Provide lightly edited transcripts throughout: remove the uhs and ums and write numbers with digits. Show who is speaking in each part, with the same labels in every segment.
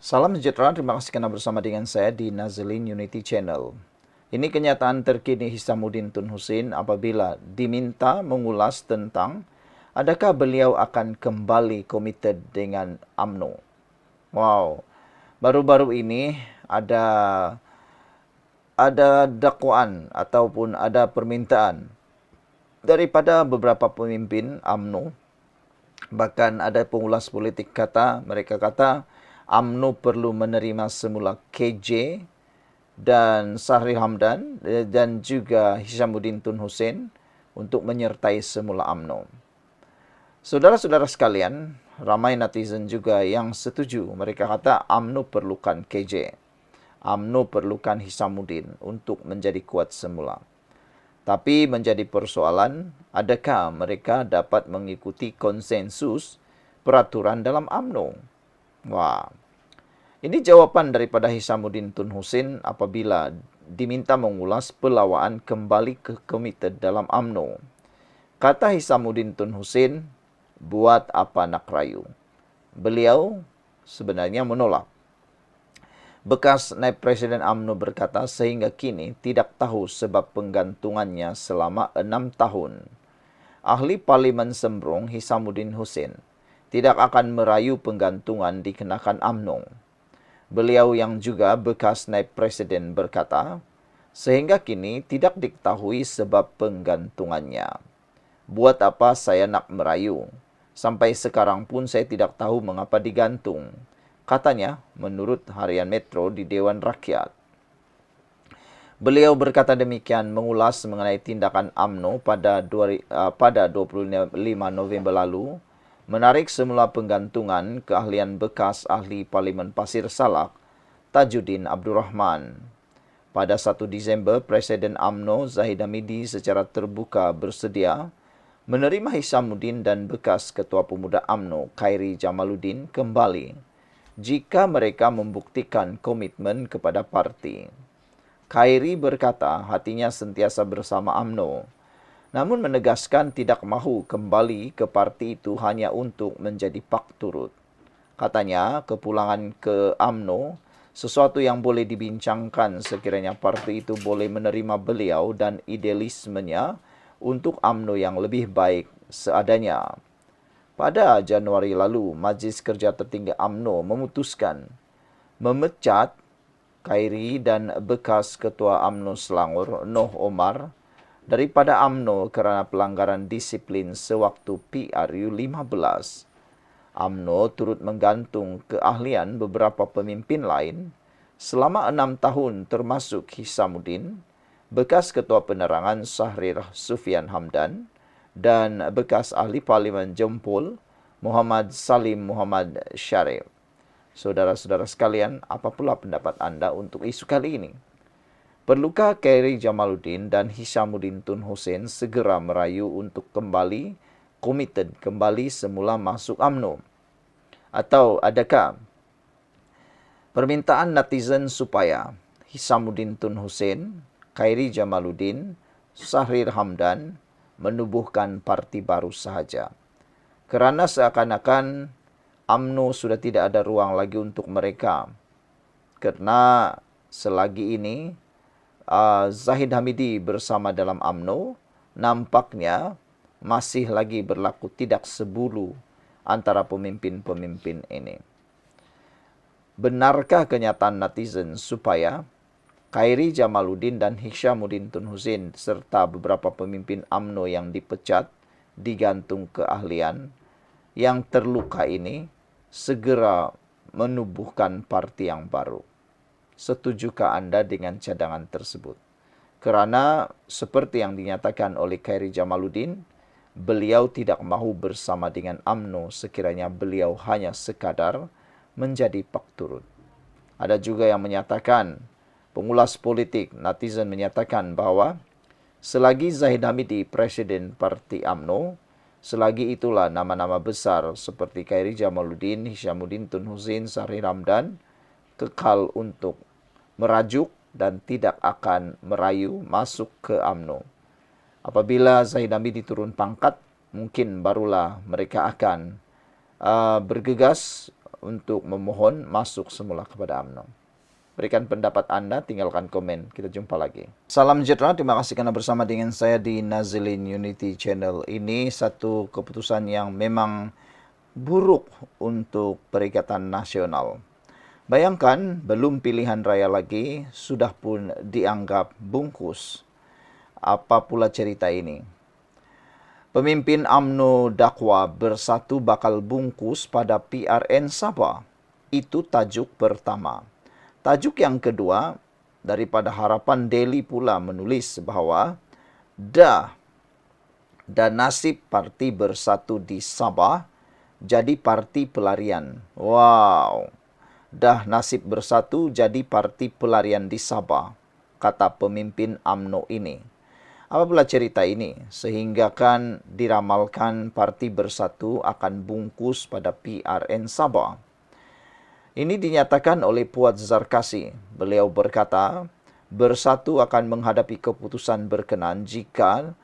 Speaker 1: Salam sejahtera, terima kasih karena bersama dengan saya di Nazlin Unity Channel. Ini kenyataan terkini Hisamuddin Tun Hussein apabila diminta mengulas tentang adakah beliau akan kembali komited dengan UMNO. Wow, baru-baru ini ada dakwaan ataupun ada permintaan daripada beberapa pemimpin UMNO. Bahkan ada pengulas politik mereka kata UMNO perlu menerima semula KJ dan Sahri Hamdan dan juga Hisamuddin Tun Hussein untuk menyertai semula UMNO. Saudara-saudara sekalian, ramai netizen juga yang setuju. Mereka kata UMNO perlukan KJ. UMNO perlukan Hisamuddin untuk menjadi kuat semula. Tapi menjadi persoalan, adakah mereka dapat mengikuti konsensus peraturan dalam UMNO? Wah, ini jawaban daripada Hisamuddin Tun Hussein apabila diminta mengulas pelawaan kembali ke komite dalam UMNO. Kata Hisamuddin Tun Hussein, buat apa nak rayu? Beliau sebenarnya menolak. Bekas naib Presiden UMNO berkata sehingga kini tidak tahu sebab penggantungannya selama 6 tahun. Ahli Parlimen Sembrong Hisamuddin Hussein tidak akan merayu penggantungan dikenakan UMNO. Beliau yang juga bekas naib Presiden berkata, sehingga kini tidak diketahui sebab penggantungannya. Buat apa saya nak merayu? Sampai sekarang pun saya tidak tahu mengapa digantung. Katanya, menurut Harian Metro di Dewan Rakyat. Beliau berkata demikian mengulas mengenai tindakan UMNO pada 25 November lalu, menarik semula penggantungan keahlian bekas ahli Parlimen Pasir Salak, Tajuddin Abdul Rahman. Pada 1 Disember, Presiden UMNO Zahid Hamidi secara terbuka bersedia menerima Hisamuddin dan bekas Ketua Pemuda UMNO Khairi Jamaluddin kembali jika mereka membuktikan komitmen kepada parti. Khairi berkata hatinya sentiasa bersama UMNO, namun menegaskan tidak mahu kembali ke parti itu hanya untuk menjadi pak turut. Katanya, kepulangan ke UMNO sesuatu yang boleh dibincangkan sekiranya parti itu boleh menerima beliau dan idealismenya untuk UMNO yang lebih baik seadanya. Pada Januari lalu, Majlis Kerja Tertinggi UMNO memutuskan memecat Khairi dan bekas Ketua UMNO Selangor, Noh Omar, daripada UMNO kerana pelanggaran disiplin sewaktu PRU 15. UMNO turut menggantung keahlian beberapa pemimpin lain selama 6 tahun termasuk Hisamuddin, bekas Ketua Penerangan Syahrir Sufian Hamdan, dan bekas ahli Parlimen Jempol Muhammad Salim Muhammad Syarif. Saudara-saudara sekalian, apa pula pendapat anda untuk isu kali ini? Perlukah Khairi Jamaluddin dan Hisamuddin Tun Hussein segera merayu untuk kembali committed, kembali semula masuk UMNO? Atau adakah permintaan netizen supaya Hisamuddin Tun Hussein, Khairi Jamaluddin, Syahrir Hamdan menubuhkan parti baru sahaja? Kerana seakan-akan UMNO sudah tidak ada ruang lagi untuk mereka. Kerana selagi ini Zahid Hamidi bersama dalam UMNO nampaknya masih lagi berlaku tidak sebulu antara pemimpin-pemimpin ini. Benarkah kenyataan netizen supaya Khairi Jamaluddin dan Hisamuddin Tun Hussein serta beberapa pemimpin UMNO yang dipecat, digantung keahlian, yang terluka ini segera menubuhkan parti yang baru? Setujukah anda dengan cadangan tersebut? Kerana seperti yang dinyatakan oleh Khairi Jamaluddin, beliau tidak mahu bersama dengan UMNO sekiranya beliau hanya sekadar menjadi pak turut. Ada juga yang menyatakan, pengulas politik netizen menyatakan bahawa selagi Zahid Hamidi Presiden Parti UMNO, selagi itulah nama-nama besar seperti Khairi Jamaluddin, Hisamuddin Tun Hussein, Syahrir Hamdan kekal untuk merajuk dan tidak akan merayu masuk ke UMNO. Apabila Zahid Hamidi turun pangkat, mungkin barulah mereka akan bergegas untuk memohon masuk semula kepada UMNO. Berikan pendapat Anda, tinggalkan komen. Kita jumpa lagi. Salam sejahtera, terima kasih karena bersama dengan saya di Nazilin Unity Channel. Ini satu keputusan yang memang buruk untuk Perikatan Nasional. Bayangkan, belum pilihan raya lagi, sudah pun dianggap bungkus. Apa pula cerita ini? Pemimpin UMNO dakwa bersatu bakal bungkus pada PRN Sabah. Itu tajuk pertama. Tajuk yang kedua, daripada Harapan Daily pula menulis bahawa dah nasib parti bersatu di Sabah jadi parti pelarian. Wow. Dah nasib bersatu jadi parti pelarian di Sabah, kata pemimpin UMNO ini. Apa pula cerita ini? Sehingga kan diramalkan parti bersatu akan bungkus pada PRN Sabah. Ini dinyatakan oleh Puat Zarkasi. Beliau berkata, bersatu akan menghadapi keputusan berkenan jika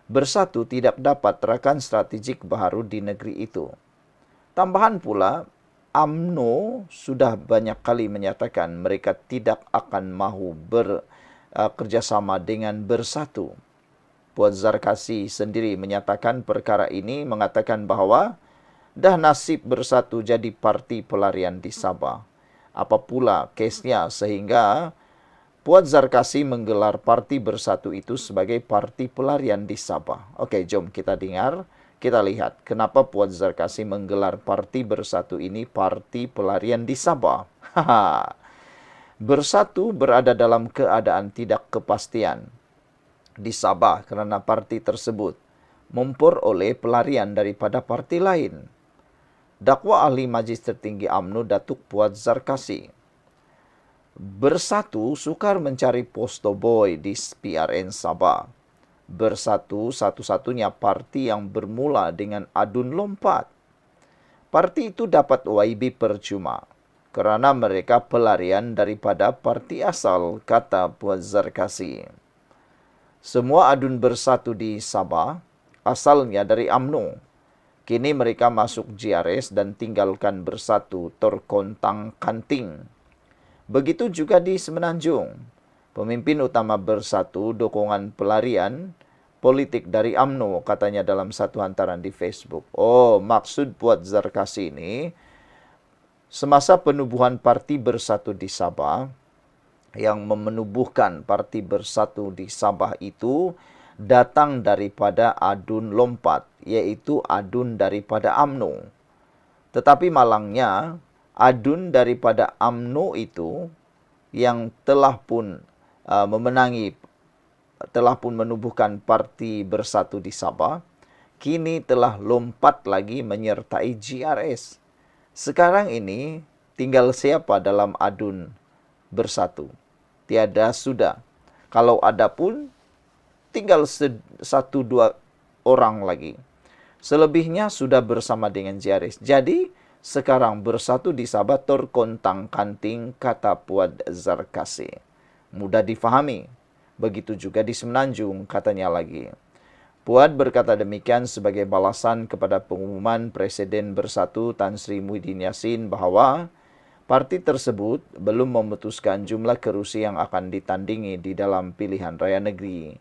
Speaker 1: bersatu tidak dapat rakan strategik baharu di negeri itu. Tambahan pula, UMNO sudah banyak kali menyatakan mereka tidak akan mahu bekerjasama dengan bersatu. Puat Zarkasi sendiri menyatakan perkara ini, mengatakan bahawa dah nasib bersatu jadi parti pelarian di Sabah. Apa pula kesnya sehingga Puat Zarkasi menggelar parti bersatu itu sebagai parti pelarian di Sabah. Okey, jom kita dengar, kita lihat kenapa Puat Zarkasi menggelar parti bersatu ini parti pelarian di Sabah. Bersatu berada dalam keadaan tidak kepastian di Sabah kerana parti tersebut memperoleh pelarian daripada parti lain. Dakwa ahli Majlis Tertinggi UMNO Datuk Puat Zarkasi. Bersatu sukar mencari poster boy di PRN Sabah. Bersatu satu-satunya parti yang bermula dengan adun lompat. Parti itu dapat YB percuma kerana mereka pelarian daripada parti asal, kata Puat Zarkasi. Semua adun bersatu di Sabah asalnya dari UMNO. Kini mereka masuk GRS dan tinggalkan bersatu terkontang-kanting. Begitu juga di Semenanjung. Pemimpin utama bersatu dukungan pelarian politik dari UMNO, katanya dalam satu hantaran di Facebook. Oh, maksud Puat Zarkasi ini, semasa penubuhan parti bersatu di Sabah, yang menubuhkan parti bersatu di Sabah itu datang daripada adun lompat, iaitu adun daripada UMNO. Tetapi malangnya, adun daripada UMNO itu yang telah pun menubuhkan parti bersatu di Sabah, kini telah lompat lagi menyertai GRS. Sekarang ini tinggal siapa dalam adun bersatu? Tiada sudah. Kalau ada pun, tinggal satu dua orang lagi. Selebihnya sudah bersama dengan GRS. Jadi, sekarang bersatu di Sabah terkontang-kanting, kata Puat Zarkasi. Mudah difahami. Begitu juga di Semenanjung, katanya lagi. Puat berkata demikian sebagai balasan kepada pengumuman Presiden Bersatu Tan Sri Muhyiddin Yassin bahawa parti tersebut belum memutuskan jumlah kerusi yang akan ditandingi di dalam pilihan raya negeri.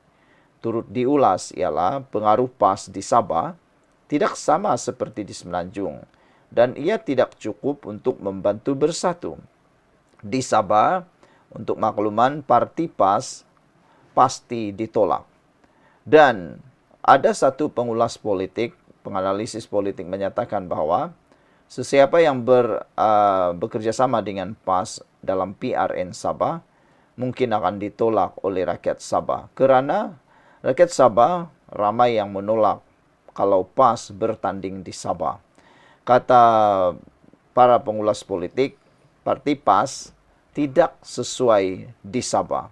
Speaker 1: Turut diulas ialah pengaruh PAS di Sabah tidak sama seperti di Semenanjung dan ia tidak cukup untuk membantu bersatu. Di Sabah, untuk makluman, parti PAS pasti ditolak. Dan ada satu pengulas politik, penganalisis politik menyatakan bahawa sesiapa yang bekerja sama dengan PAS dalam PRN Sabah mungkin akan ditolak oleh rakyat Sabah. Kerana rakyat Sabah ramai yang menolak kalau PAS bertanding di Sabah. Kata para pengulas politik, parti PAS tidak sesuai di Sabah.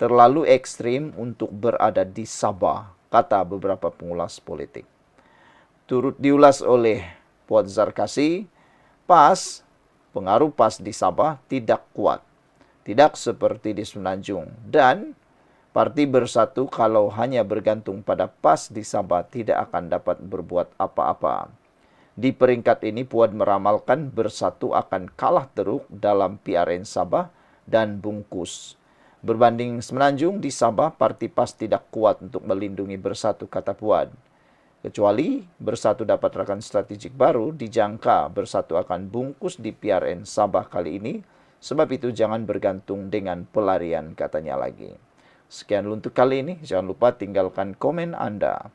Speaker 1: Terlalu ekstrim untuk berada di Sabah, kata beberapa pengulas politik. Turut diulas oleh Puat Zarkasi, PAS, pengaruh PAS di Sabah tidak kuat. Tidak seperti di Semenanjung. Dan parti bersatu kalau hanya bergantung pada PAS di Sabah tidak akan dapat berbuat apa-apa. Di peringkat ini, Puan meramalkan Bersatu akan kalah teruk dalam PRN Sabah dan Bungkus. Berbanding Semenanjung, di Sabah, parti PAS tidak kuat untuk melindungi Bersatu, kata Puan. Kecuali Bersatu dapat rakan strategik baru, dijangka Bersatu akan bungkus di PRN Sabah kali ini. Sebab itu jangan bergantung dengan pelarian, katanya lagi. Sekian untuk kali ini. Jangan lupa tinggalkan komen Anda.